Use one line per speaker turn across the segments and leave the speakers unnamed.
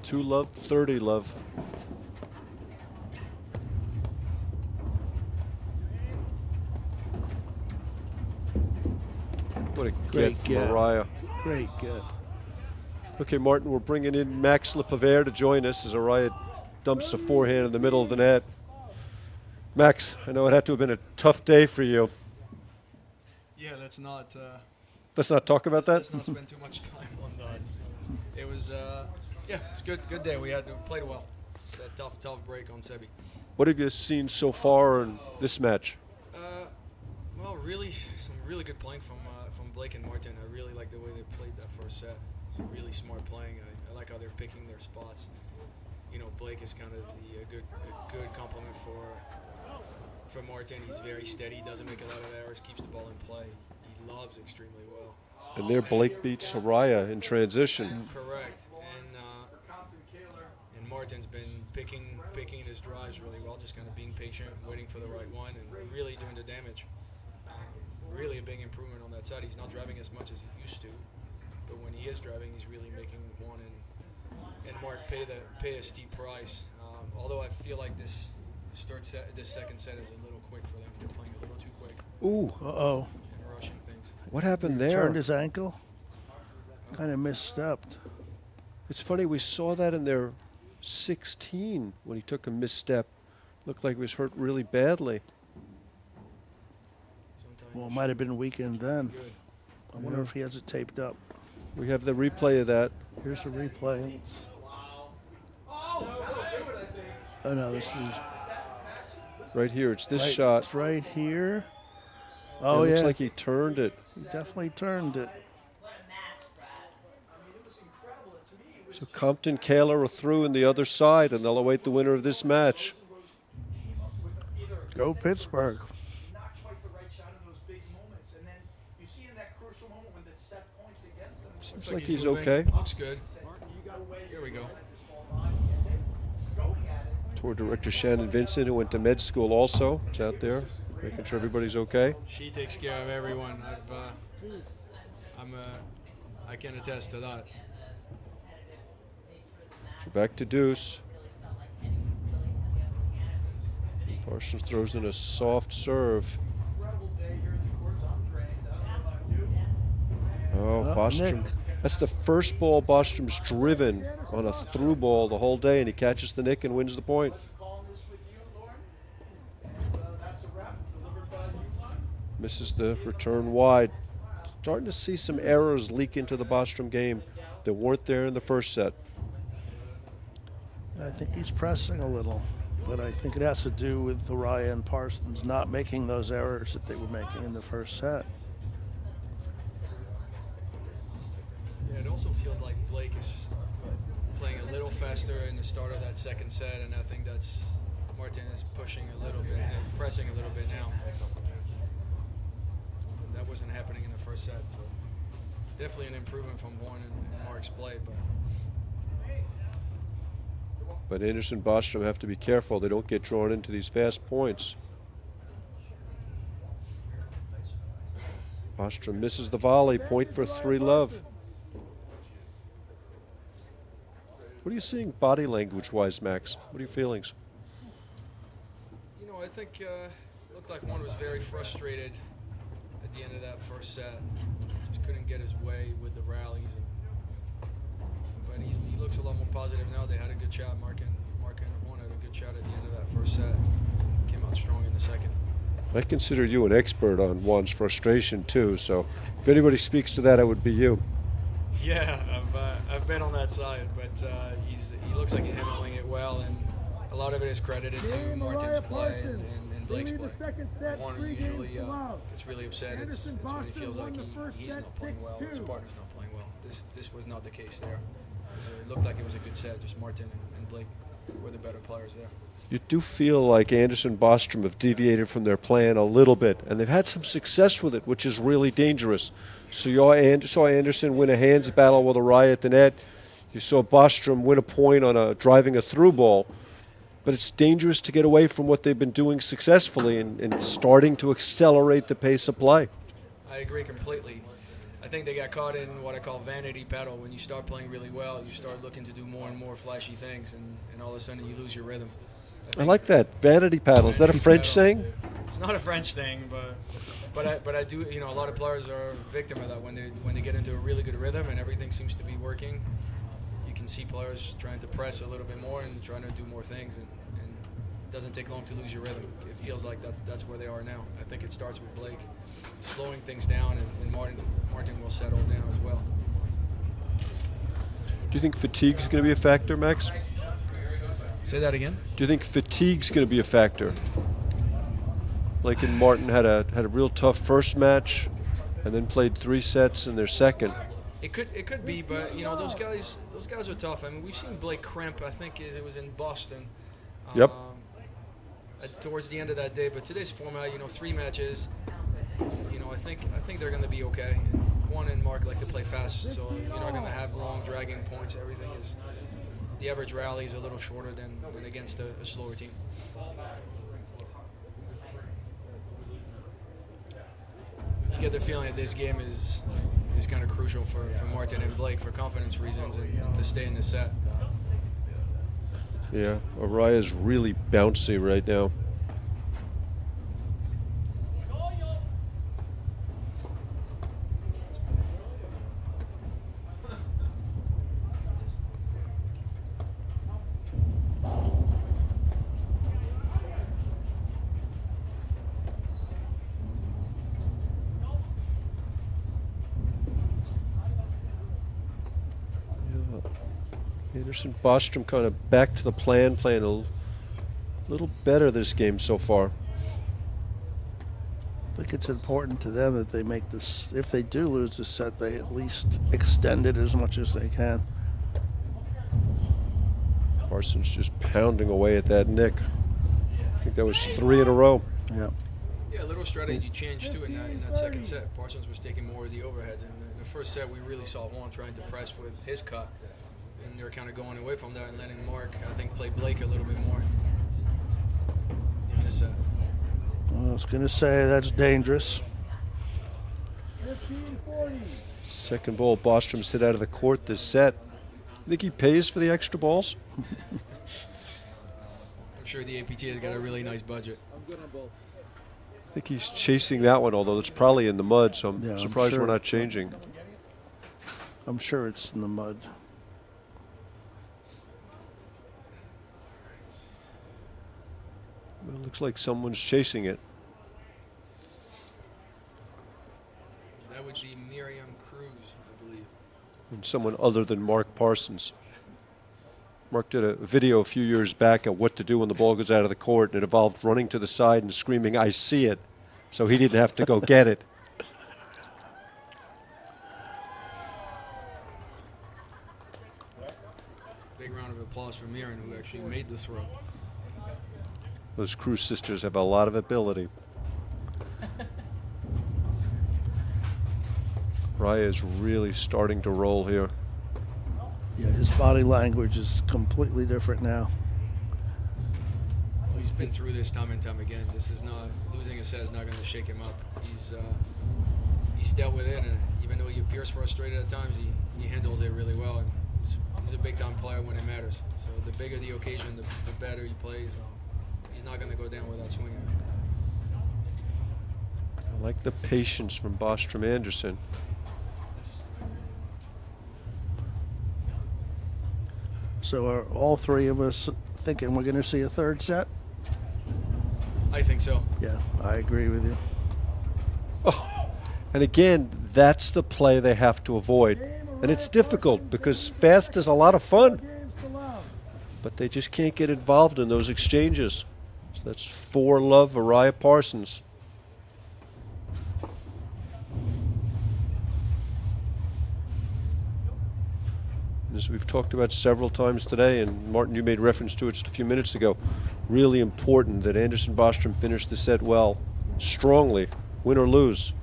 2-love, 30-love. What a
Great
get from
get.
Arraya.
Great get.
Okay, Martin, we're bringing in Max Lepavere to join us as Arraya dumps a forehand in the middle of the net. Max, I know it had to have been a tough day for you.
Yeah, let's not
Talk about that.
let's not spend too much time on that. It was yeah, it's good day. We played well. It's a tough break on Sebi.
What have you seen so far in this match?
Well, really some really good playing from Blake and Martin. I really like the way they played that first set. It's really smart playing. I like how they're picking their spots. You know, Blake is kind of the good compliment for Martin. He's very steady, doesn't make a lot of errors, keeps the ball in play. He lobs extremely well.
And there Blake beats Arraya in transition.
Correct. And Martin's been picking his drives really well, just kind of being patient, waiting for the right one, and really doing the damage. Really a big improvement on that side. He's not driving as much as he used to, but when he is driving, he's really making one and Mark pay a steep price. Although I feel like this second set is a little quick for them. They're playing a little too quick.
Ooh.
Uh-oh.
And rushing things.
What happened there?
Turned his ankle. Kind of misstepped.
It's funny, we saw that in their 16 when he took a misstep. Looked like he was hurt really badly.
Well, it might have been weakened then. I wonder if he has it taped up.
We have the replay of that.
Here's the replay. Oh no, this is
Right here, it's this
right,
shot.
It's right here. Oh
It
yeah,
looks like he turned it.
he definitely turned it.
So Compton Kaler are through in the other side, and they'll await the winner of this match.
Go Pittsburgh.
Seems like he's
moving.
okay.
Looks good. Here we go.
Tour director Shannon Vincent, who went to med school also, is out there, making sure everybody's okay.
She takes care of everyone. I can attest to that.
So back to deuce. Parsons throws in a soft serve. Oh, Bostrom.
Nick.
That's the first ball Bostrom's driven on a through ball the whole day, and he catches the nick and wins the point. Misses the return wide. Starting to see some errors leak into the Bostrom game that weren't there in the first set.
I think he's pressing a little, but I think it has to do with Arraya and Parsons not making those errors that they were making in the first set.
Yeah, it also feels like Blake is playing a little faster in the start of that second set, and I think that's Martin is pushing a little bit, and pressing a little bit now. That wasn't happening in the first set, so definitely an improvement from Warren and Mark's play.
But Anderson Bostrom have to be careful they don't get drawn into these fast points. Bostrom misses the volley, point for 3-love. What are you seeing body language-wise, Max? What are your feelings?
You know, I think it looked like Warren was very frustrated at the end of that first set. Just couldn't get his way with the rallies. But he looks a lot more positive now. They had a good shot. Mark and Warren had a good shot at the end of that first set. Came out strong in the second.
I consider you an expert on Juan's frustration, too, so if anybody speaks to that, it would be you.
Yeah, I've been on that side, but he looks like he's handling it well, and a lot of it is credited to Martin's play and Blake's play. Warren usually gets really upset. It's when he feels like he's not playing well, his partner's not playing well. This was not the case there. It looked like it was a good set, just Martin and Blake were the better players there.
You do feel like Anderson Bostrom have deviated from their plan a little bit, and they've had some success with it, which is really dangerous. So you saw Anderson win a hands battle with Arraya at the net. You saw Bostrom win a point on driving a through ball. But it's dangerous to get away from what they've been doing successfully and starting to accelerate the pace of play.
I agree completely. I think they got caught in what I call vanity paddle. When you start playing really well, you start looking to do more and more flashy things, and all of a sudden you lose your rhythm.
I like that. Vanity paddle. Is that a French saying?
It's not a French thing, but I do. A lot of players are a victim of that when they get into a really good rhythm and everything seems to be working. You can see players trying to press a little bit more and trying to do more things, and it doesn't take long to lose your rhythm. It feels like that's where they are now. I think it starts with Blake slowing things down, and Martin will settle down as well.
Do you think fatigue's going to be a factor, Max?
Say that again.
Do you think fatigue's going to be a factor? Blake and Martin had a real tough first match, and then played 3 sets in their second.
It could be, but those guys are tough. I mean, we've seen Blake cramp. I think it was in Boston.
Yep.
Towards the end of that day, but today's format, 3 matches. I think they're going to be okay. Juan and Mark like to play fast, so you're not going to have long dragging points. Everything is, the average rally is a little shorter than against a slower team. You get the feeling that this game is kind of crucial for Martin and Blake for confidence reasons and to stay in the set.
Yeah, Arraya's really bouncy right now. Anderson Bostrom kind of back to the plan, playing a little better this game so far.
I think it's important to them that they make this, if they do lose this set, they at least extend it as much as they can.
Parsons just pounding away at that nick. I think that was 3 in a row.
Yeah.
Yeah, a little strategy change too in that second set. Parsons was taking more of the overheads. In the first set, we really saw Juan trying to press with his cut, and they were kind of going away from that and letting Mark, I think, play Blake a little bit more in this set.
I was going to say that's dangerous.
15-40.
Second ball, Bostrom's hit out of the court this set. You think he pays for the extra balls?
I'm sure the APT has got a really nice budget.
I'm good on both.
I think he's chasing that one, although it's probably in the mud, so I'm
Yeah, I'm
surprised
sure.
we're not changing.
I'm sure it's in the mud.
Well, it looks like someone's chasing it.
That would be Miriam Cruz, I believe.
And someone other than Mark Parsons. Mark did a video a few years back of what to do when the ball goes out of the court, and it involved running to the side and screaming, "I see it," so he didn't have to go get it.
Big round of applause for Miriam, who actually made the throw.
Those Cruz sisters have a lot of ability. Arraya is really starting to roll here.
Yeah, his body language is completely different now.
He's been through this time and time again. This is not, losing a set is not going to shake him up. He's dealt with it, and even though he appears frustrated at times, he handles it really well. And he's a big-time player when it matters. So the bigger the occasion, the better he plays. He's not going to go down without swinging.
I like the patience from Bostrom Anderson.
So are all three of us thinking we're going to see a third set?
I think so.
Yeah, I agree with you.
Oh, and again, that's the play they have to avoid. And it's difficult because fast is a lot of fun,
Games to love.
but they just can't get involved in those exchanges. So that's 4-love Arraya Parsons. And as we've talked about several times today, and Martin, you made reference to it just a few minutes ago, really important that Anderson Bostrom finish the set well, strongly, win or lose.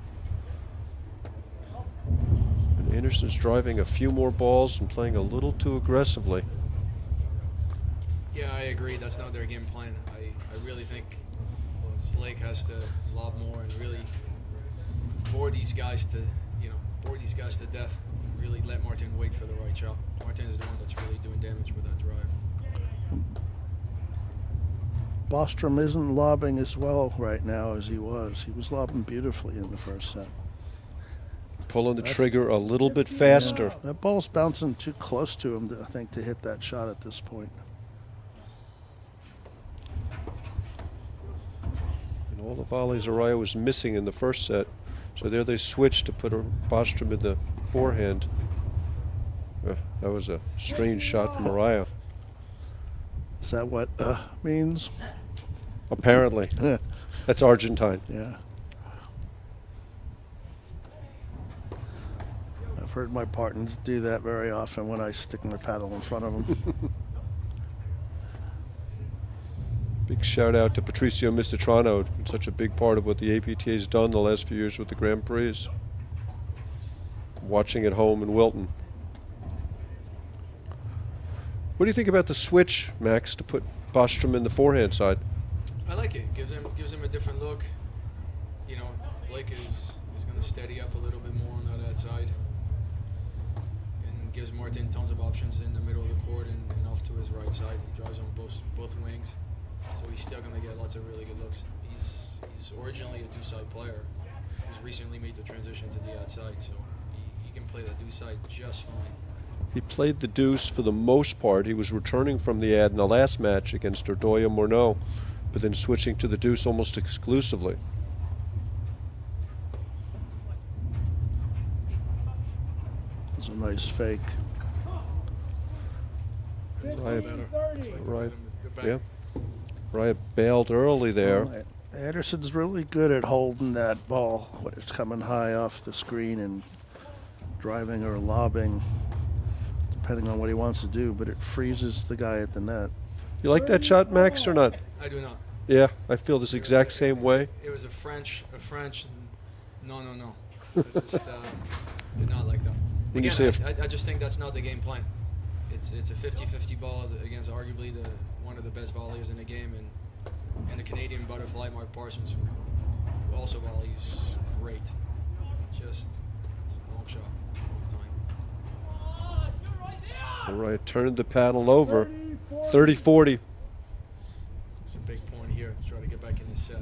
And Anderson's driving a few more balls and playing a little too aggressively.
Yeah, I agree. That's not their game plan. I really think Blake has to lob more and really for these guys to, bored these guys to death. Really let Martin wait for the right shot. Martin is the one that's really doing damage with that drive.
Bostrom isn't lobbing as well right now as he was. He was lobbing beautifully in the first set.
Pulling the trigger a little bit faster.
Yeah, that ball's bouncing too close to him, I think, to hit that shot at this point.
And all the volleys Arraya was missing in the first set. So there they switched to put Bostrom in the forehand. That was a strange shot from Arraya.
Is that what means?
Apparently. That's Argentine.
Yeah. I've heard my partners do that very often when I stick my paddle in front of them.
Big shout out to Patricio Mistotrano. Such a big part of what the APTA has done the last few years with the Grand Prix. Watching at home in Wilton. What do you think about the switch, Max, to put Bostrom in the forehand side?
I like it. Gives him a different look. You know, Blake is going to steady up a little bit more on that side, and gives Martin tons of options in the middle of the court and off to his right side. He drives on both wings, so he's still going to get lots of really good looks. He's originally a deuce-side player. He's recently made the transition to the outside, so he can play the deuce side just fine.
He played the deuce for the most part. He was returning from the ad in the last match against Arraya Morneau, but then switching to the deuce almost exclusively.
It's a nice fake.
Right. Yeah. Arraya bailed early there.
Anderson's really good at holding that ball when it's coming high off the screen and driving or lobbing, depending on what he wants to do, but it freezes the guy at the net.
You like that shot, Max, or not?
I do not.
Yeah, I feel this exact same way.
It was a French, no. I just did not like that.
When you
Again,
say
I just think that's not the game plan. It's a 50-50 ball against arguably one of the best volleyers in the game, and the Canadian butterfly, Mark Parsons, who also volleys great. Just long shot all the time.
All right, turned the paddle over. 30-40.
It's a big point here to try to get back in this set.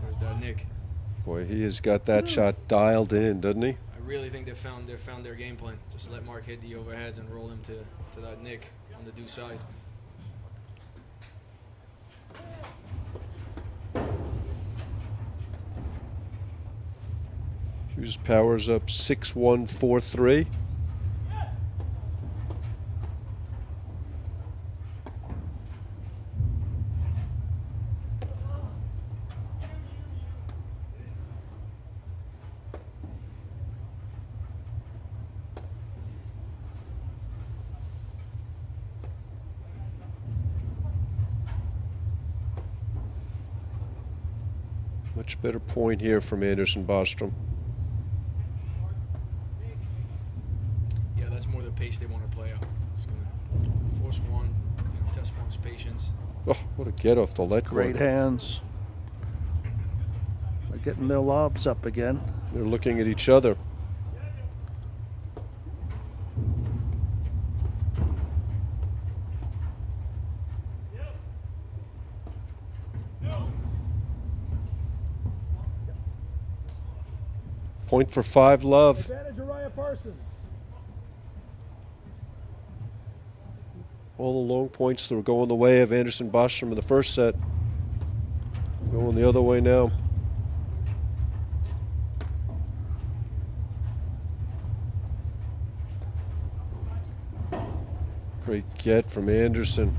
There's that Nick.
Boy, he has got that shot dialed in, doesn't he?
I really think they found their game plan. Just let Mark hit the overheads and roll him to that Nick on the deuce side.
Hughes powers up 6-1, 4-3. Much better point here from Anderson Bostrom.
Yeah, that's more the pace they want to play out. Just gonna force one, test one's patience.
Oh, what a get off the let
Great
go.
hands. They're getting their lobs up again.
They're looking at each other. Point for 5, love.
Advantage Arraya Parsons.
All the long points that were going the way of Anderson Bostrom in the first set. Going the other way now. Great get from Anderson.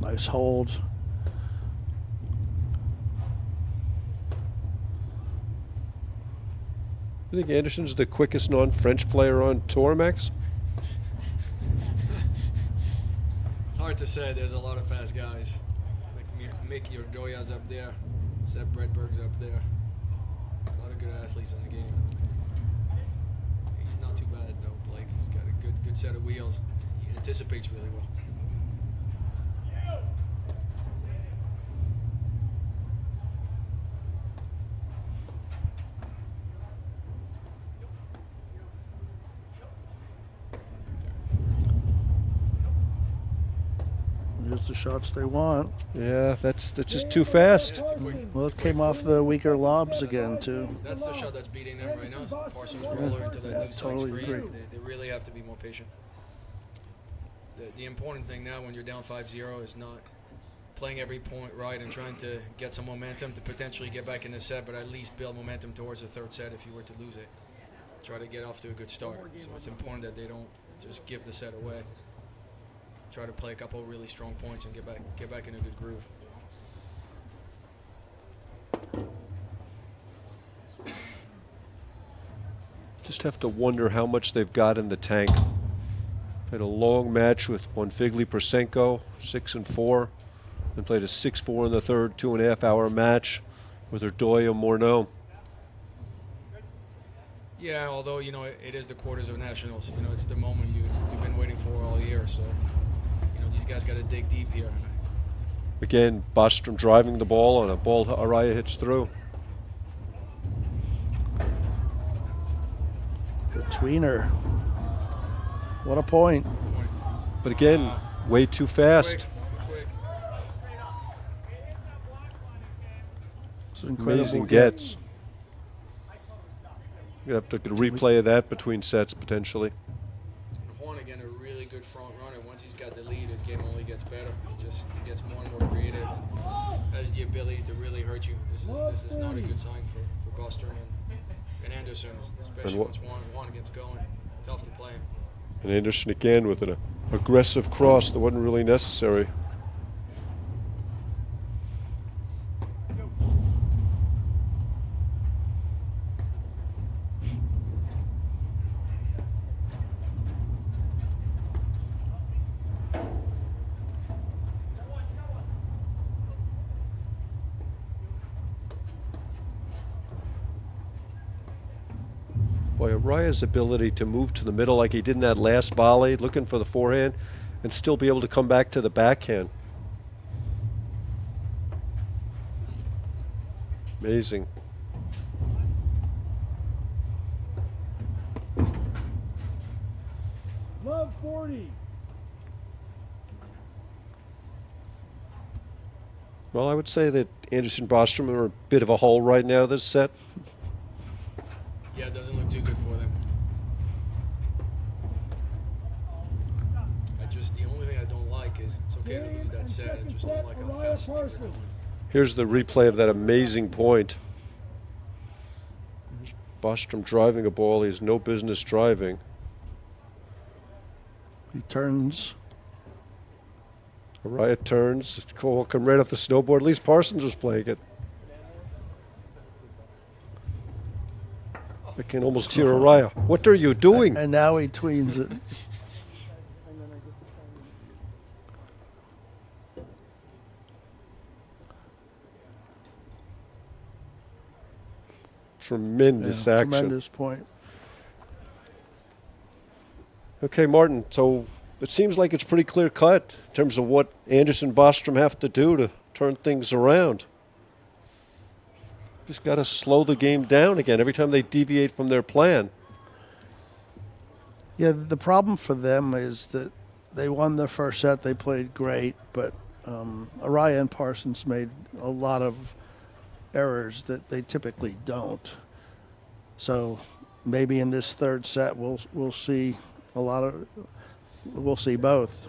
Nice hold.
You think Anderson's the quickest non-French player on tour, Max?
It's hard to say. There's a lot of fast guys. Like Mick Yordoya's up there. Seb Bredberg's up there. A lot of good athletes in the game. He's not too bad though, Blake. He's got a good set of wheels. He anticipates really well.
Here's the shots they want.
Yeah, that's just too fast.
Well, it came off the weaker lobs again, too.
That's the shot that's beating them right now. Is the Parsons roller into that new side
totally
screen.
agree.
They really have to be more patient. The important thing now when you're down 5-0 is not playing every point right and trying to get some momentum to potentially get back in the set, but at least build momentum towards the third set if you were to lose it. Try to get off to a good start. So it's important that they don't just give the set away. Try to play a couple of really strong points and get back in a good groove.
Just have to wonder how much they've got in the tank. Played a long match with Bonfigli Persenko, 6-4, and played a 6-4 in the third, 2.5-hour match with Arraya Morneau.
Yeah, although it is the quarters of nationals. It's the moment you've been waiting for all year. So these guys got to dig deep here.
Again, Bostrom driving the ball on a ball Arraya hits through.
The tweener. What a point.
But again, way too fast.
Quick.
It's an incredible
Amazing
get.
gets. You have to get a replay of that between sets potentially.
Juan again, a really good front runner. Once he's got the lead, his game only gets better. He gets more and more creative and has the ability to really hurt you. This is not a good sign for Bostrom and Anderson, especially once Juan gets going. Tough to play him.
And Anderson again with an aggressive cross that wasn't really necessary. Boy, Arraya's ability to move to the middle like he did in that last volley, looking for the forehand, and still be able to come back to the backhand. Amazing.
Love 40.
Well, I would say that Anderson Bostrom are a bit of a hole right now this set.
Yeah, it doesn't look too good for them. The only thing I don't like is it's okay to lose that set. I just don't like how fast things are going.
Here's the replay of that amazing point. Bostrom driving a ball he has no business driving.
He turns.
Arraya turns. Cole come right off the snowboard. At least Parsons was playing it. I can almost hear Arraya. What are you doing?
And now he tweens it.
Tremendous
Yeah,
action.
tremendous point.
Okay, Martin, so it seems like it's pretty clear cut in terms of what Anderson Bostrom have to do to turn things around. Just got to slow the game down again every time they deviate from their plan.
Yeah, the problem for them is that they won the first set. They played great, but Arraya and Parsons made a lot of errors that they typically don't. So maybe in this third set we'll see we'll see both.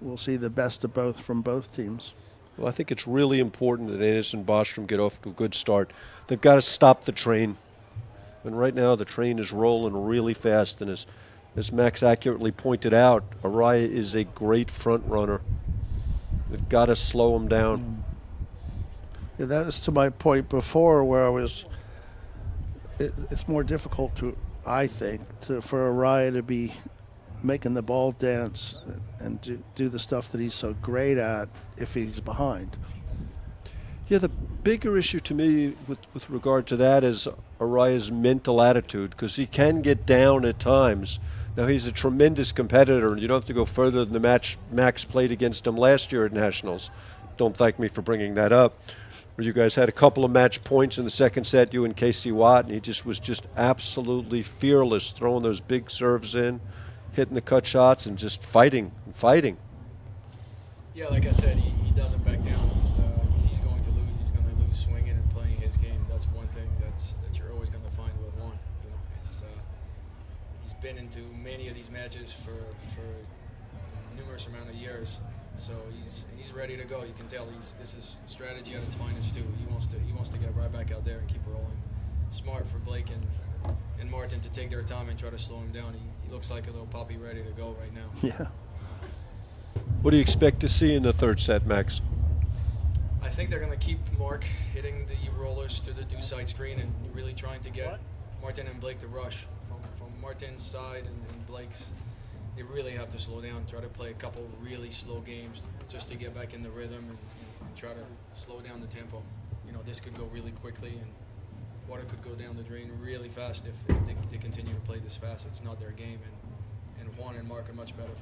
We'll see the best of both from both teams.
Well, I think it's really important that Anderson Bostrom get off to a good start. They've got to stop the train. And right now the train is rolling really fast. And as Max accurately pointed out, Arraya is a great front runner. They've got to slow him down.
Yeah, that was to my point before where it's more difficult I think, for Arraya to be making the ball dance and do the stuff that he's so great at if he's behind.
Yeah, the bigger issue to me with regard to that is Arraya's mental attitude, because he can get down at times, Now, he's a tremendous competitor, and you don't have to go further than the match Max played against him last year at Nationals. Don't thank me for bringing that up. Where you guys had a couple of match points in the second set, you and Casey Watt, and he just was absolutely fearless, throwing those big serves in, hitting the cut shots, and just fighting and fighting.
Yeah, like I said, he doesn't back down. If he's going to lose, he's going to lose swinging and playing his game. That's one thing that you're always going to find with Juan. You know, he's been into many of these matches for numerous amount of years, so he's ready to go. You can tell this is strategy at its finest too. He wants to get right back out there and keep rolling. Smart for Blake and Martin to take their time and try to slow him down. He looks like a little puppy ready to go right now.
Yeah.
What do you expect to see in the third set, Max?
I think they're going to keep Mark hitting the rollers to the due side screen and really trying to get Martin and Blake to rush. From Martin's side and Blake's, they really have to slow down, try to play a couple really slow games just to get back in the rhythm and try to slow down the tempo. You know, this could go really quickly and water could go down the drain really fast if they continue to play this fast. It's not their game, and Juan and Mark are much better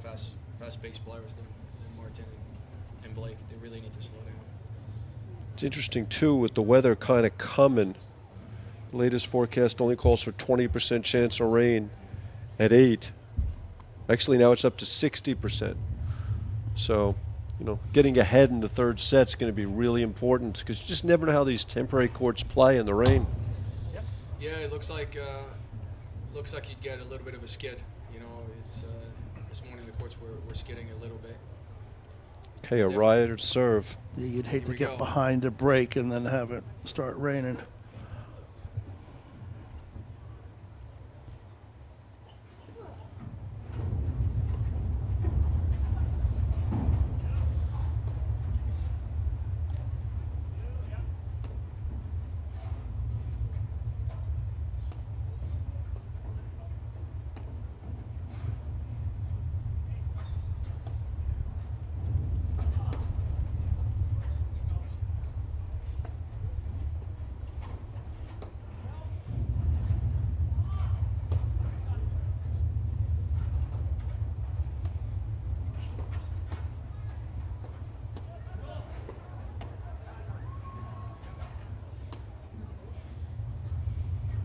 fast-paced players than Martin and Blake. They really need to slow down.
It's interesting, too, with the weather kind of coming. The latest forecast only calls for 20% chance of rain at 8. Actually, now it's up to 60%. So, you know, getting ahead in the third set's going to be really important because you just never know how these temporary courts play in the rain.
Yeah, it looks like you'd get a little bit of a skid. You know, it's this morning the courts were skidding a little bit.
Okay, Arraya to serve.
Yeah, you'd hate
Here
to
we
get
go.
behind a break and then have it start raining.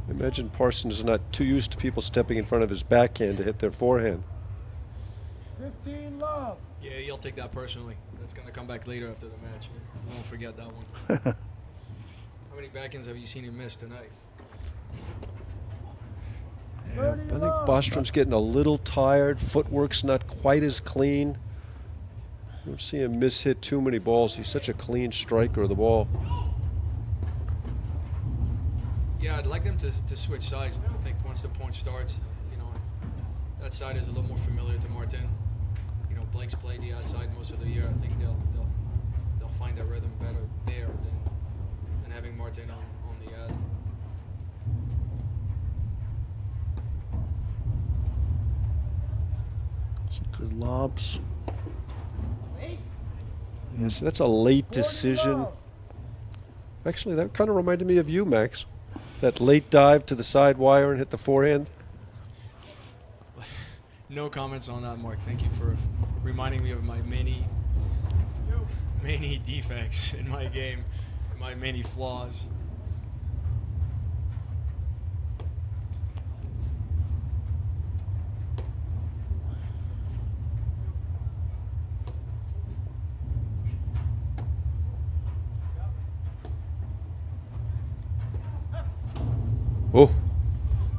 Imagine Parsons is not too used to people stepping in front of his backhand to hit their forehand.
15 love.
Yeah, you'll take that personally. That's going to come back later after the match. You won't forget that one. How many backhands have you seen him miss tonight?
Yeah, I think Bostrom's getting a little tired. Footwork's not quite as clean. You don't see him miss-hit too many balls. He's such a clean striker of the ball.
Yeah, I'd like them to switch sides. I think once the point starts, you know, that side is a little more familiar to Martin. You know, Blake's played the outside most of the year. I think they'll find their rhythm better there than having Martin on the ad.
Some good lobs.
Yes, that's a late decision. Actually, that kind of reminded me of you, Max. That late dive to the side wire and hit the forehand.
No comments on that, Mark. Thank you for reminding me of my many defects in my game, my many flaws.
Oh,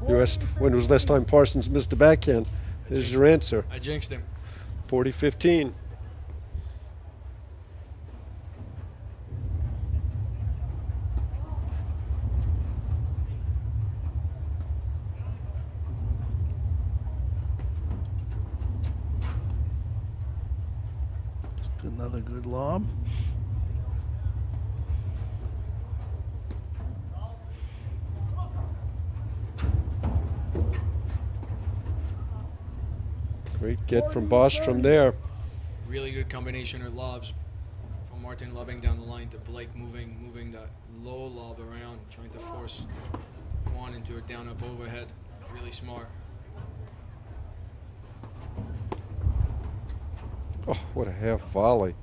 you asked when was the last time Parsons missed a backhand? There's your answer.
I jinxed him.
40-15.
Another good lob.
Great get from Bostrom there.
Really good combination of lobs from Martin lobbing down the line to Blake moving that low lob around, trying to force Juan into a down-up overhead. Really smart.
Oh, what a half volley.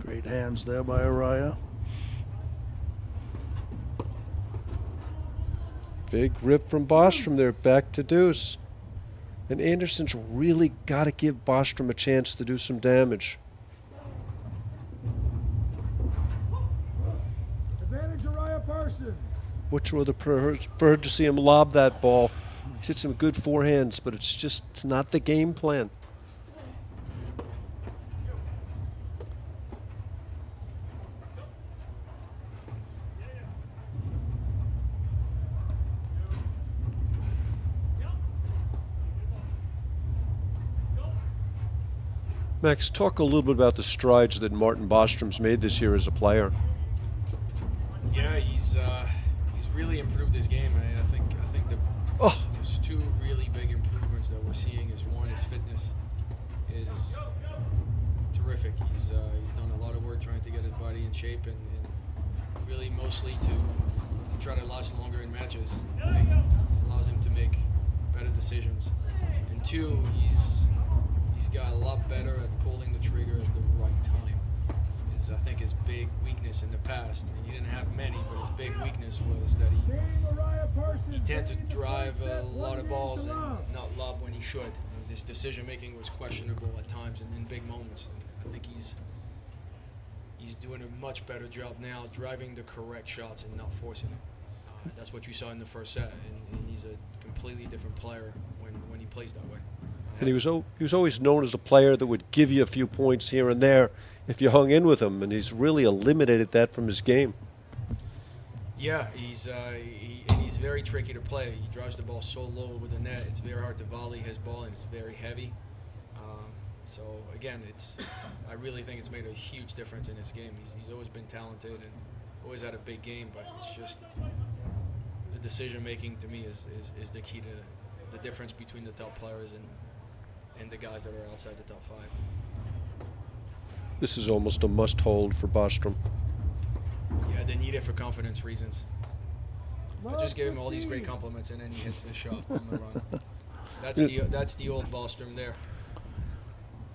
Great hands there by Arraya.
Big rip from Bostrom there, back to deuce. And Anderson's really got to give Bostrom a chance to do some damage.
Advantage Arraya Parsons.
Which would have preferred to see him lob that ball. He's hit some good forehands, but it's not the game plan. Max, talk a little bit about the strides that Martin Bostrom's made this year as a player.
Yeah, he's really improved his game. I think there's two really big improvements that we're seeing. Is one, his fitness is terrific. He's done a lot of work trying to get his body in shape and really mostly to try to last longer in matches. Allows him to make better decisions. And two, he's got a lot better at pulling the trigger at the right time. I think his big weakness in the past, and he didn't have many, but his big weakness was that he tended to drive a lot of balls and not lob when he should. And his decision making was questionable at times and in big moments. And I think he's doing a much better job now driving the correct shots and not forcing it. That's what you saw in the first set, and he's a completely different player when he plays that way.
And he was always known as a player that would give you a few points here and there if you hung in with him, and he's really eliminated that from his game.
Yeah, he's very tricky to play. He drives the ball so low over the net. It's very hard to volley his ball, and it's very heavy. So again, I really think it's made a huge difference in his game. He's always been talented and always had a big game, but it's just the decision making to me is the key to the difference between the top players and the guys that are outside the top five.
This is almost a must-hold for Bostrom.
Yeah, they need it for confidence reasons. I just gave him all these great compliments, and then he hits the shot on the run. That's the old Bostrom there.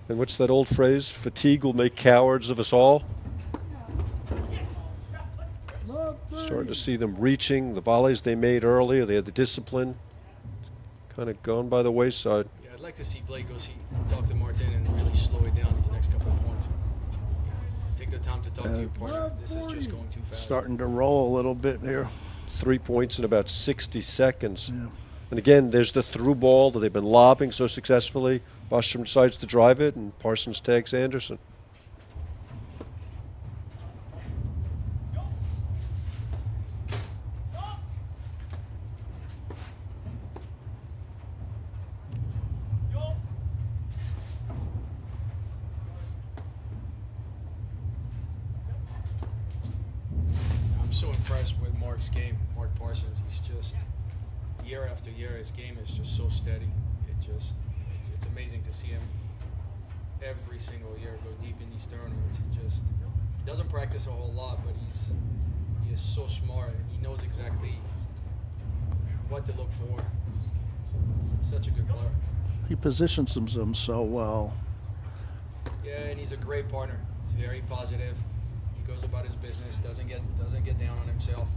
And what's that old phrase? Fatigue will make cowards of us all. Starting to see them reaching. The volleys they made earlier, they had the discipline. Kind of gone by the wayside.
Yeah, I'd like to see Blake talk to Martin and really slow it down these next couple of points. Take the time to talk to your partner. This is just going too fast.
Starting to roll a little bit here.
3 points in about 60 seconds.
Yeah.
And again, there's the through ball that they've been lobbing so successfully. Bostrom decides to drive it, and Parsons tags Anderson.
I'm so impressed with Mark's game, Mark Parsons. He's just, year after year, his game is just so steady. It's amazing to see him every single year go deep in these tournaments. He doesn't practice a whole lot, but he is so smart and he knows exactly what to look for. Such a good player.
He positions himself so well.
Yeah, and he's a great partner. He's very positive. He goes about his business, doesn't get down on himself.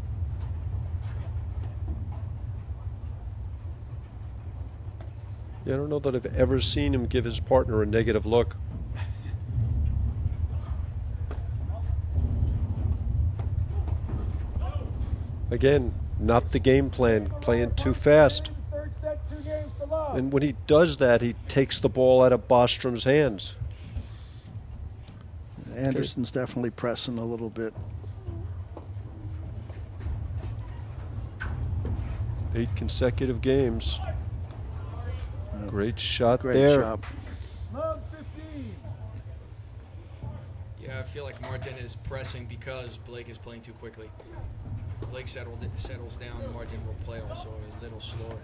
Yeah, I don't know that I've ever seen him give his partner a negative look. Again, not the game plan, playing too fast. And when he does that, he takes the ball out of Bostrom's hands.
Anderson's definitely pressing a little bit.
8 consecutive games. Great shot
Great
there.
job.
Yeah, feel like Martin is pressing because Blake is playing too quickly. If Blake settles down, Martin will play also a little slower.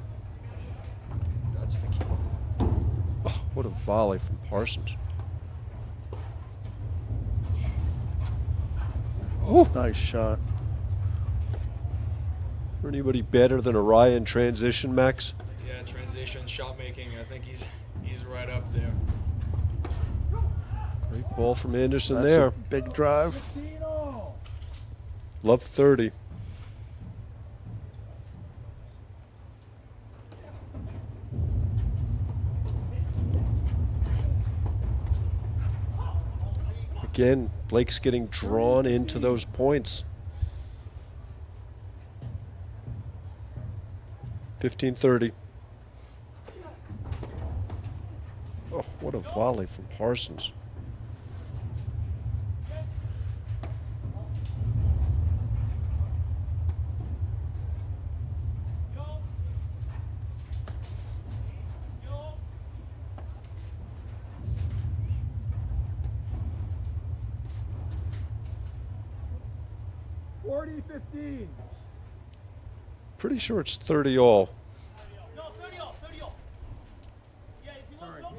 That's the key.
Oh, what a volley from Parsons.
Oh, nice shot.
Is there anybody better than Arraya in transition, Max?
Yeah, transition, shot making. I think he's right up there.
Great ball from Anderson
That's
there.
a big drive.
15 all.
Love 30. Again, Blake's getting drawn into those points. 15-30. Oh, what a volley from Parsons. Pretty sure it's 30 all.
No, 30 off, 30 off. Yeah, if you want
Sorry.
slow,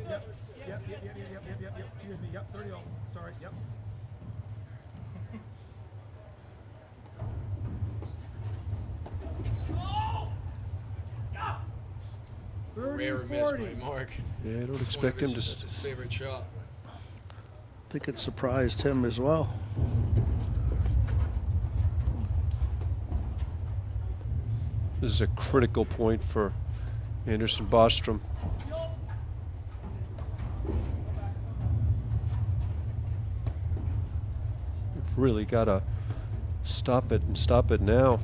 Yep. Excuse me. Yep. 30 all. Sorry. Yep.
Rare miss by Mark.
Yeah, I don't
That's
expect him to.
That's his favorite shot.
I think it surprised him as well.
This is a critical point for Anderson Bostrom. We've really got to stop it and stop it now.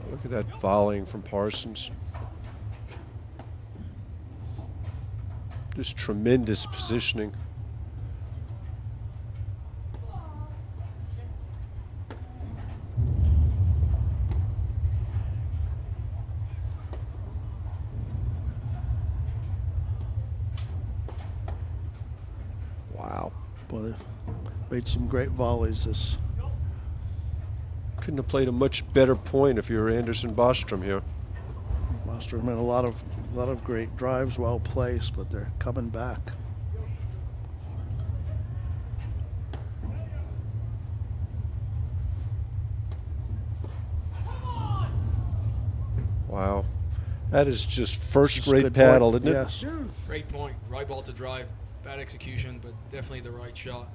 Look at that volleying from Parsons. Just tremendous positioning. Wow.
Boy, they made some great volleys. This
Couldn't have played a much better point if you were Anderson Bostrom here.
Bostrom had a lot of great drives, well placed, but they're coming back.
Wow. That is just
This is a
first-rate
good
paddle,
point.
isn't it?
Yes.
Great point. Right ball to drive. Bad execution, but definitely the right shot.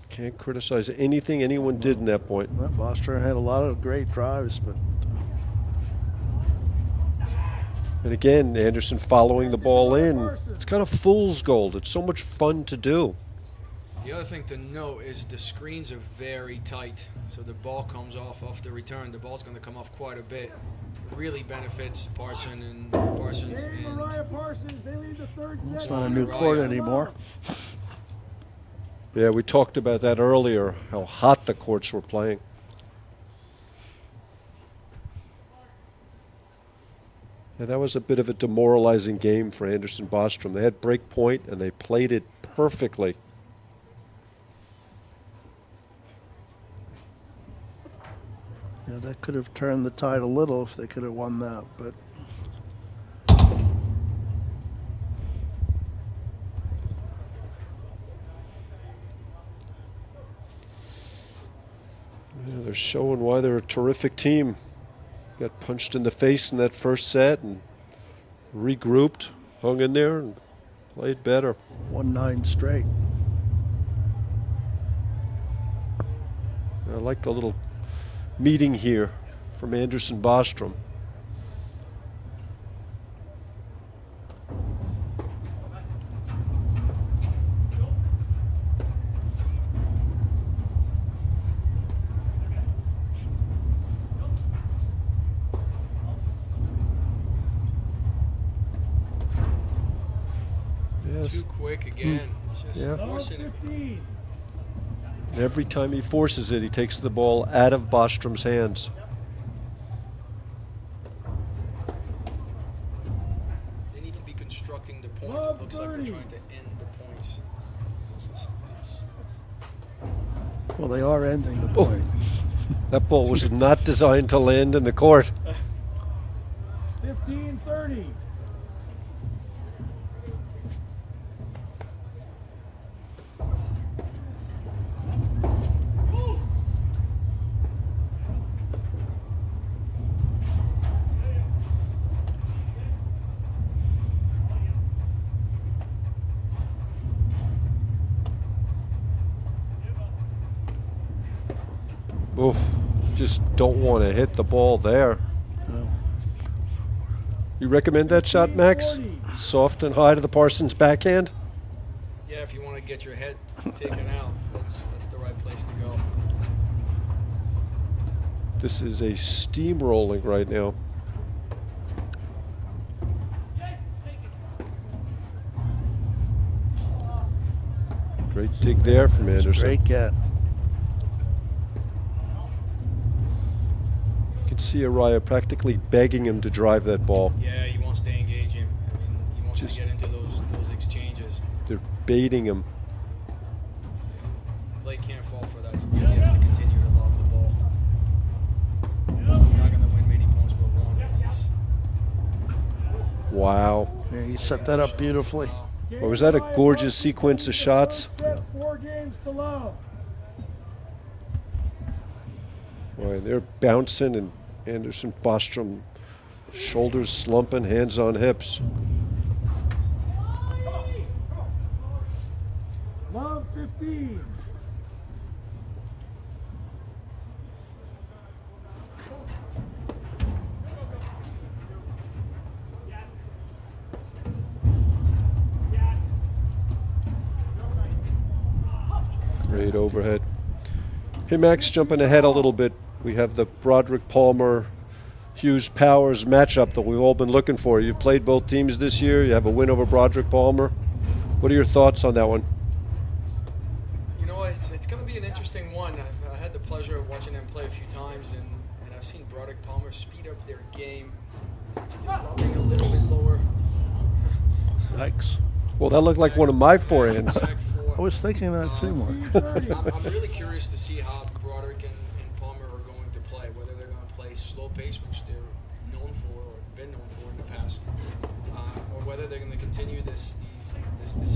Can't criticize anything anyone did in that point.
Well, Bostrom had a lot of great drives, but
And again, Anderson following the ball in. It's kind of fool's gold. It's so much fun to do.
The other thing to note is the screens are very tight, so the ball comes off the return. The ball's going to come off quite a bit. It really benefits Parsons and
Arraya Parsons, they lead the third set.
it's not a new court anymore.
Yeah, we talked about that earlier, how hot the courts were playing. Yeah, that was a bit of a demoralizing game for Anderson Bostrom. They had break point and they played it perfectly.
Yeah, that could have turned the tide a little if they could have won that, but
Yeah, they're showing why they're a terrific team. Got punched in the face in that first set and regrouped, hung in there, and played better.
1-9 straight.
I like the little meeting here from Anderson Bostrom.
too quick again. It's just
Yeah.
forcing it.
15.
And every time he forces it, he takes the ball out of Bostrom's hands.
They need to be constructing the points. It looks like they're trying to end the points. It's
Well, they are ending the point.
That ball was not designed to land in the court.
15-30.
Oof, just don't want to hit the ball there.
No.
You recommend that shot, Max? Soft and high to the Parsons backhand?
yeah, if you want to get your head taken out, that's the right place to go.
This is a steamrolling right now. Great dig there from Anderson.
Great get.
You can see Arraya practically begging him to drive that ball.
Yeah, he wants to engage him. I mean, he wants
Just-
to get into those exchanges.
They're baiting him.
Blake can't fall for that. He really has to continue to lob the ball. You're not going to win many points with one.
Wow.
Yeah, he set that up beautifully.
Well, was that a gorgeous sequence of shots?
4 games to love.
Boy, they're bouncing, and Anderson Bostrom, shoulders slumping, hands on hips.
Love 15.
Great overhead. Hey, Max, jumping ahead a little bit. We have the Broderick Palmer Hughes Powers matchup that we've all been looking for. You've played both teams this year. You have a win over Broderick Palmer. What are your thoughts on that one?
You know, it's going to be an interesting one. I had the pleasure of watching them play a few times, and I've seen Broderick Palmer speed up their game, just lobbing a little bit lower.
Yikes.
Well, that looked like one of my forehands.
Back four.
I was thinking that too, Mark.
I'm really curious to see how Broderick and Palmer are going to play, whether they're going to play slow pace, which they're known for or been known for in the past, or whether they're going to continue this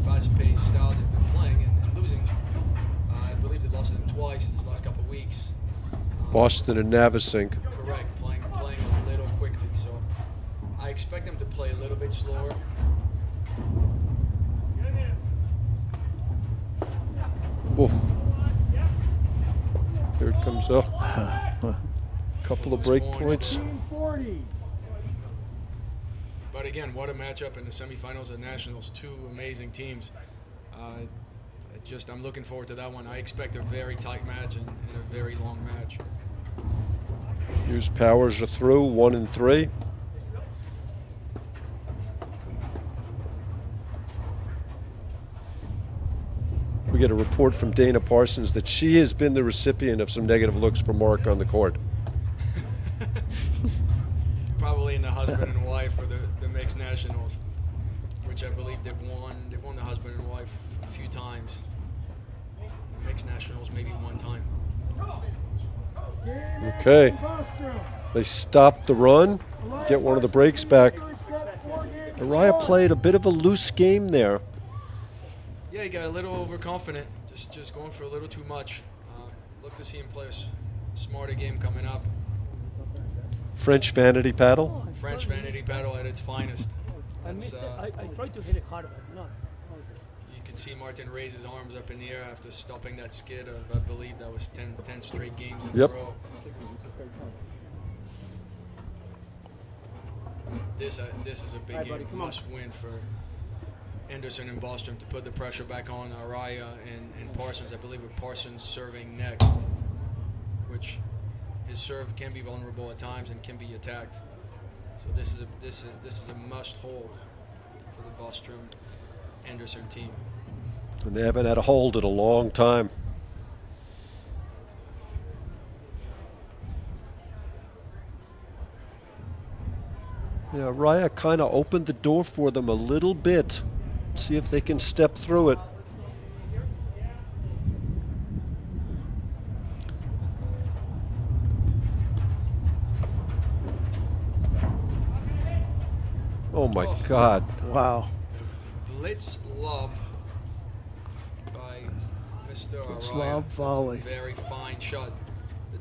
fast-paced style they've been playing and losing. I believe they lost to them twice these last couple of weeks.
Boston and Navasink.
Correct, playing a little quickly. So I expect them to play a little bit slower.
Oh. Here it comes up. Couple of break points.
15-40.
But again, what a matchup in the semifinals of Nationals. Two amazing teams. I'm looking forward to that one. I expect a very tight match and a very long match.
Hughes Powers are through, 1 and 3. We get a report from Dana Parsons that she has been the recipient of some negative looks from Mark on the court.
Probably in the husband and wife for the mixed nationals, which I believe they've won. They've won the husband and wife a few times. The mixed nationals maybe one time.
Okay. They stopped the run, get one of the breaks back. Arraya played a bit of a loose game there.
Yeah, he got a little overconfident, just going for a little too much. Look to see him play a smarter game coming up.
French vanity paddle.
French vanity paddle at its finest.
I
That's,
missed it. I tried to hit it hard, but not.
you can see Martin raise his arms up in the air after stopping that skid of, I believe that was 10 straight games in
Yep.
a row. This is a big game, must win for Anderson and Bostrom to put the pressure back on Arraya and Parsons. I believe with Parsons serving next, which his serve can be vulnerable at times and can be attacked. So this is a must hold for the Bostrom Anderson team.
And they haven't had a hold in a long time. Yeah, Arraya kind of opened the door for them a little bit. See if they can step through it. Oh my God.
Wow.
Blitz lob by Mr.
Blitz
Arraya.
lob
That's
volley.
a very fine shot. The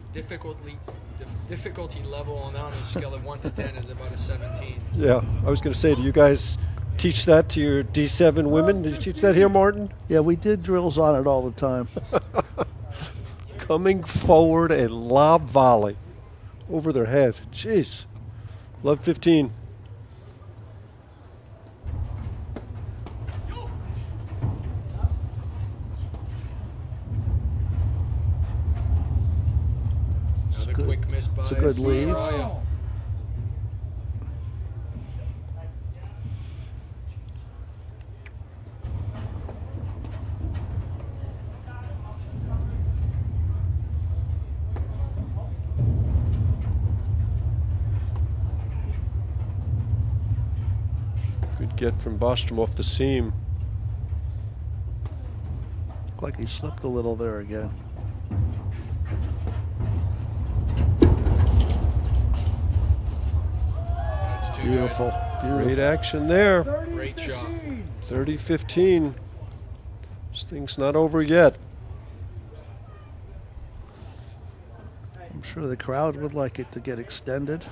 difficulty level on a scale of 1 to 10 is about a 17.
Yeah, I was going to say, do you guys teach that to your D7 women? Did you teach that here, Martin?
Yeah, we did drills on it all the time.
Coming forward and lob volley over their head. Jeez. Love 15.
Another
good.
quick miss by
It's a good lead.
Arraya.
Good get from Bostrom off the seam.
Looked like he slipped a little there again.
That's too
Beautiful.
Great
Beautiful.
action there.
good. Great shot.
30-15. This thing's not over yet.
I'm sure the crowd would like it to get extended.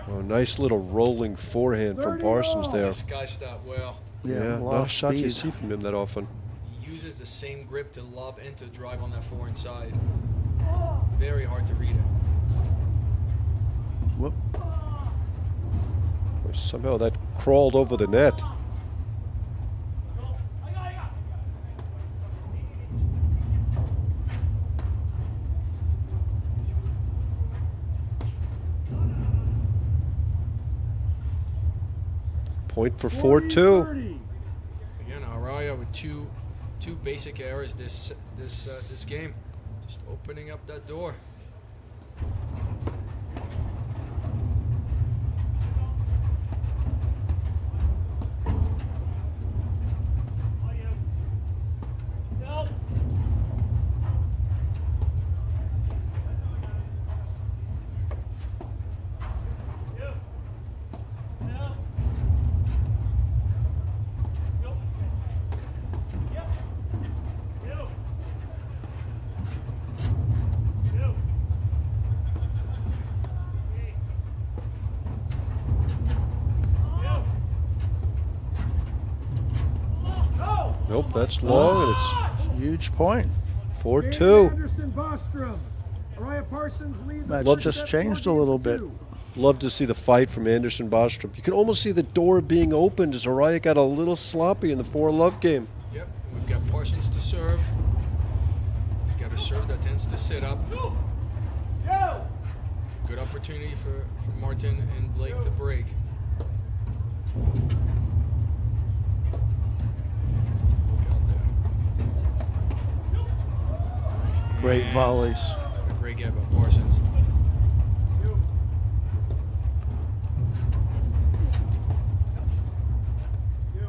Oh, nice little rolling forehand from Parsons there.
This guy stopped well.
Yeah, a lot
not a
of
shot you
speed.
see from him that often.
He uses the same grip to lob and to drive on that forehand side. Very hard to read it.
Whoop.
Somehow that crawled over the net. Point for 4-2.
Again, Arraya with two basic errors this game. Just opening up that door.
Nope, that's long, and it's
Huge point.
4-2.
Anderson, Bostrom. Arraya Parsons lead the
Match
first
just
set,
changed
4
a little
games to
bit.
2.
Love to see the fight from Anderson Bostrom. You can almost see the door being opened as Arraya got a little sloppy in the 4-love game.
Yep, and we've got Parsons to serve. He's got a serve that tends to sit up. It's a good opportunity for Martin and Blake to break. Look out there. Nice
Great
hands.
volleys.
A great get by Parsons.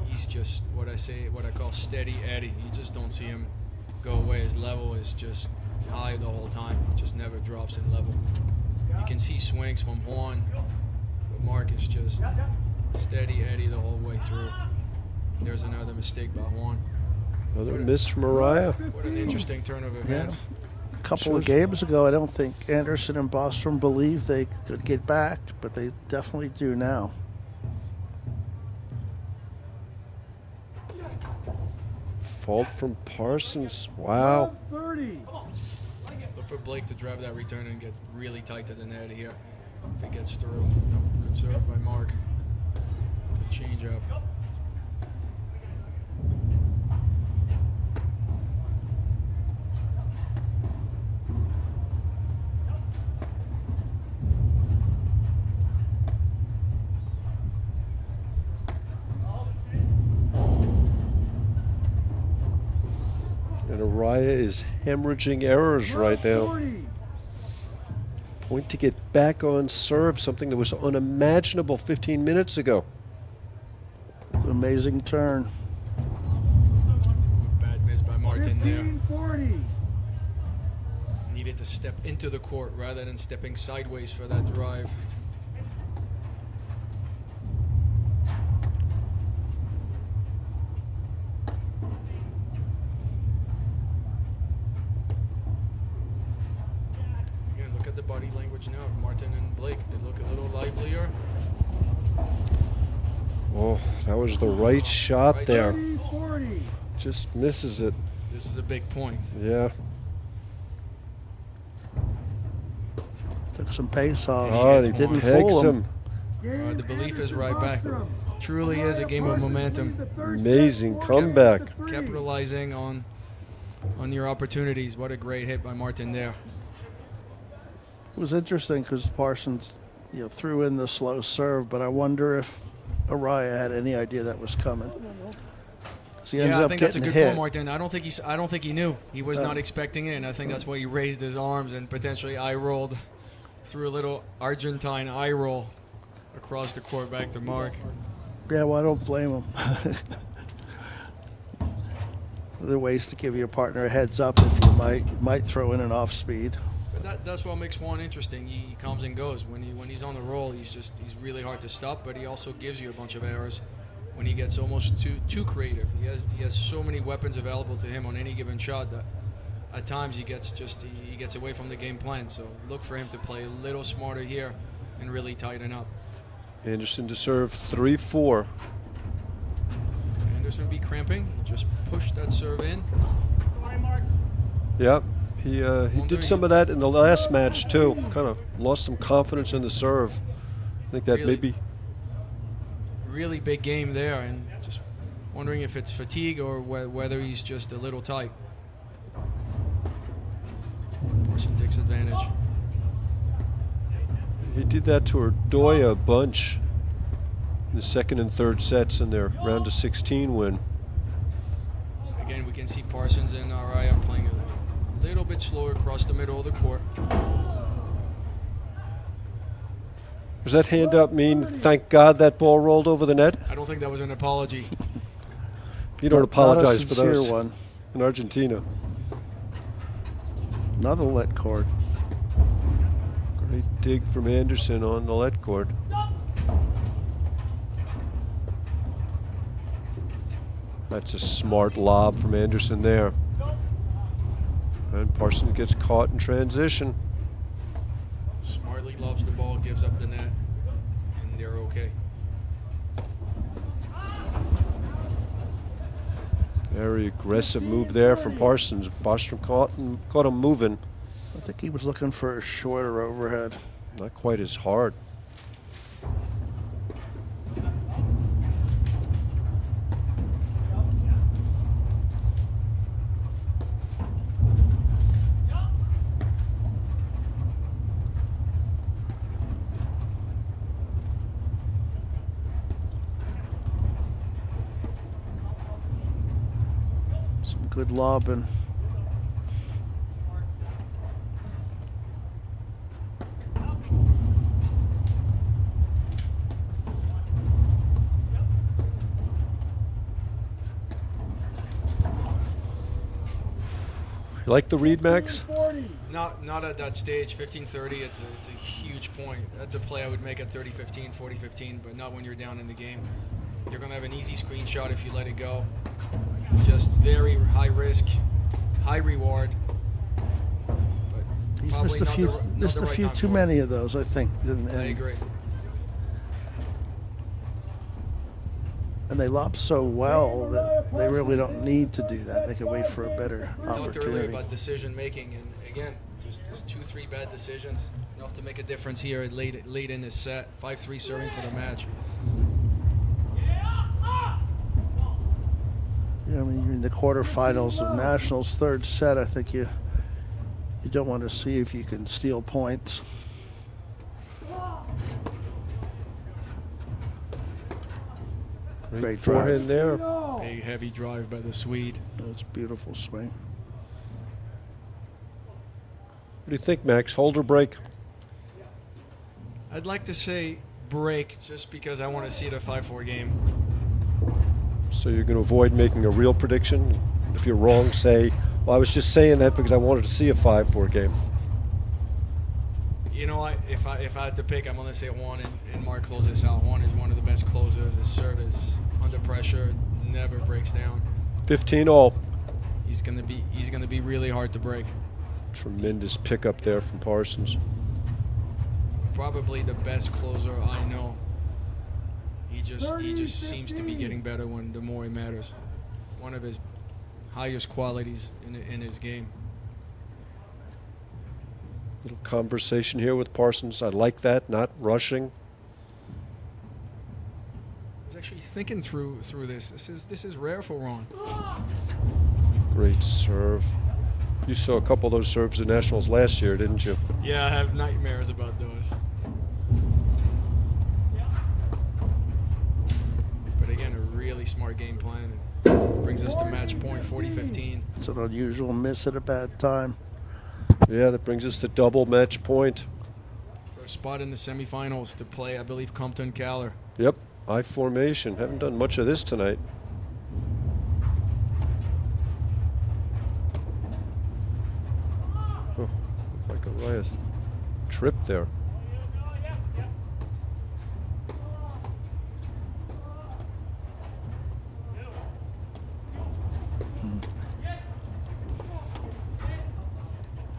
He's just what I call steady Eddie. You just don't see him go away. His level is just high the whole time. He just never drops in level. You can see swings from Horn, but Mark is just steady Eddie the whole way through. There's another mistake by Horn.
Another miss from Arraya.
What an interesting turn of events.
A couple of games ago, I don't think Anderson and Bostrom believed they could get back, but they definitely do now.
Fault from Parsons. Wow.
30.
Look for Blake to drive that return and get really tight to the net here. If it gets through. Good serve by Mark. Good change up.
And Arraya is hemorrhaging errors right now.
40.
Point to get back on serve, something that was unimaginable 15 minutes ago.
Amazing turn.
Bad miss by Martin there.
15-40.
Needed to step into the court rather than stepping sideways for that drive. Again, look at the body language now of Martin and Blake. They look a little livelier.
Oh, that was the right shot
Right
there.
30-40.
Just misses it.
This is a big point.
Yeah.
Took some pace off.
Oh,
He
he
gets
didn't
one.
pegs
fool him.
him.
The belief is right back. Truly is a game of momentum.
Amazing comeback.
Capitalizing on your opportunities. What a great hit by Martin there.
It was interesting because Parsons, threw in the slow serve, but I wonder if Arraya had any idea that was coming. 'Cause he ends
I
up
think that's a
getting
good
hit.
point, Martin. I don't think he knew. He was not expecting it, and I think that's why he raised his arms and potentially eye rolled, threw a little Argentine eye roll across the court back to Mark.
Yeah, well, I don't blame him. There are ways to give your partner a heads up if you might throw in an off speed.
But that's what makes Juan interesting. He comes and goes. When he's on the roll, he's really hard to stop. But he also gives you a bunch of errors when he gets almost too creative. He has so many weapons available to him on any given shot that at times he gets away from the game plan. So look for him to play a little smarter here and really tighten up.
Anderson to serve 3-4.
Anderson be cramping. He just pushed that serve in.
Yep. He did some of that in the last match too. Kind of lost some confidence in the serve. I think that
Really?
maybe.
Really big game there, and just wondering if it's fatigue or whether he's just a little tight. Person takes advantage.
He did that to Arraya a bunch in the second and third sets in their round of 16 win.
Again, we can see Parsons and Arraya playing a little bit slower across the middle of the court.
Does that hand up mean, thank God that ball rolled over the net?
I don't think that was an apology.
You don't apologize for
Not a
those
sincere one.
in Argentina.
Another let cord.
Great dig from Anderson on the let cord. That's a smart lob from Anderson there. And Parsons gets caught in transition.
Smartly lobs the ball, gives up the net, and they're okay.
Very aggressive move there from Parsons. Bostrom caught him moving.
I think he was looking for a shorter overhead.
Not quite as hard.
Some good lobbing.
You like the read, Max?
40.
Not at that stage. 15-30, it's a huge point. That's a play I would make at 30-15, 40-15, but not when you're down in the game. You're going to have an easy screenshot if you let it go. Just very high risk, high reward. But
He's
probably
missed a few,
not the
missed a
right
few
time
too
for it.
many of those, I think. And,
I agree.
and they lob so well that they really don't need to do that. They can wait for a better
We talked earlier
opportunity.
about decision making, and again, just 2-3 bad decisions enough to make a difference here at late in this set. 5-3 serving for the match.
Yeah, I mean, you're in the quarterfinals of Nationals, third set. I think you don't want to see if you can steal points. Great drive.
forehand there.
Big heavy drive by the Swede.
That's a beautiful swing.
do you think, Max? Hold or break?
I'd like to say break just because I want to see it a 5-4 game.
So you're going to avoid making a real prediction? If you're wrong, say, well, I was just saying that because I wanted to see a 5-4 game.
You know, if I had to pick, I'm going to say Juan and Mark close this out. Juan is one of the best closers. His service under pressure never breaks down.
15 all.
He's going to be really hard to break.
Tremendous pickup there from Parsons.
Probably the best closer I know. He just seems to be getting better the more he matters. One of his highest qualities in his game.
Little conversation here with Parsons. I like that, not rushing.
I was actually thinking through this. This is rare for Ron.
Great serve. You saw a couple of those serves at Nationals last year, didn't you?
Yeah, I have nightmares about those. But again, a really smart game plan. Brings us to match point 40-15.
It's an unusual miss at a bad time.
Yeah, that brings us to double match point.
For a spot in the semifinals to play, I believe, Compton Caller.
Yep, I formation. Haven't done much of this tonight. Oh, like Arraya's trip there.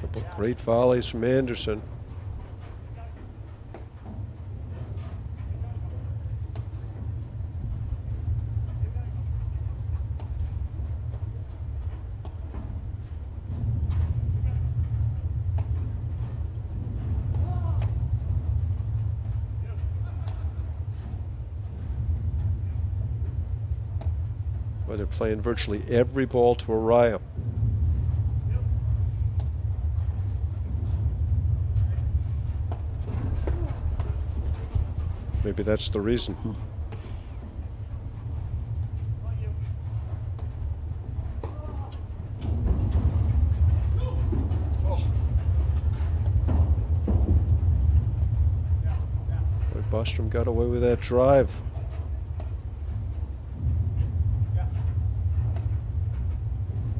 Couple great volleys from Anderson. Well, they're playing virtually every ball to Arraya. Maybe that's the reason. But Bostrom got away with that drive.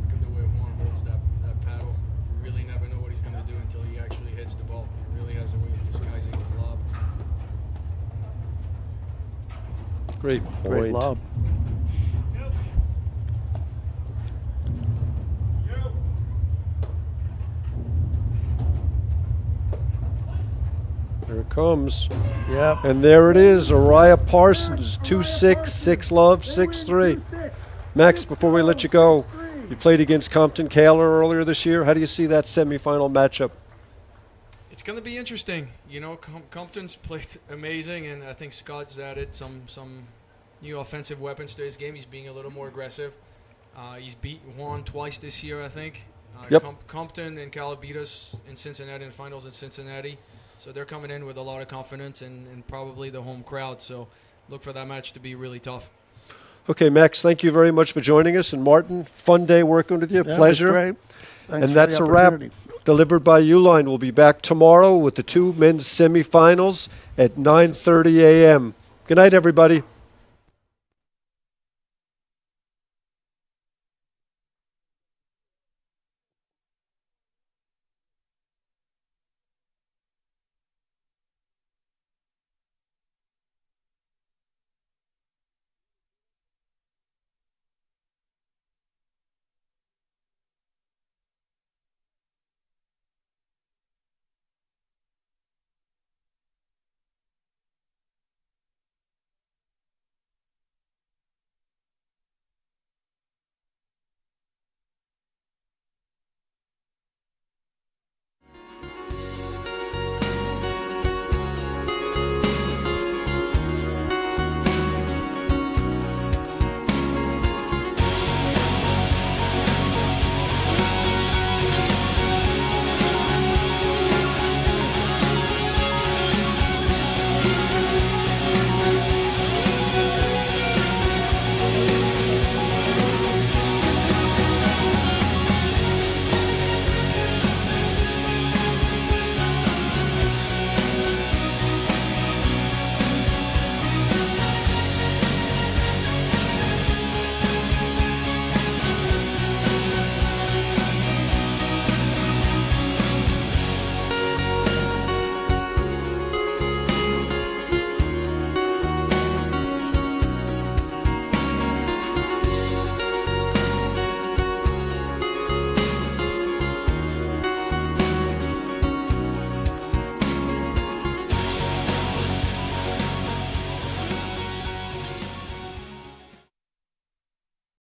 Look at the way Juan holds that paddle. You really never know what he's going to do until he actually hits the ball. He really has a way of disguising his lob.
Great point.
Great lob.
Here it comes.
Yep.
And there it is, Arraya Parsons, 2-6, 6-love, 6-3. Max, before we let you go, you played against Compton Kaler earlier this year. How do you see that semifinal matchup?
It's going to be interesting. You know, Compton's played amazing, and I think Scott's added some new offensive weapons to his game. He's being a little more aggressive. He's beat Juan twice this year, I think.
Yep.
Compton and Cal beat us in Cincinnati in finals in Cincinnati. So they're coming in with a lot of confidence and probably the home crowd. So look for that match to be really tough.
Okay, Max, thank you very much for joining us. And Martin, fun day working with you.
Yeah,
Pleasure.
Great. Thanks
And
for
that's
the
a wrap.
opportunity.
Delivered by Uline. We'll be back tomorrow with the two men's semifinals at 9:30 a.m. Good night, everybody.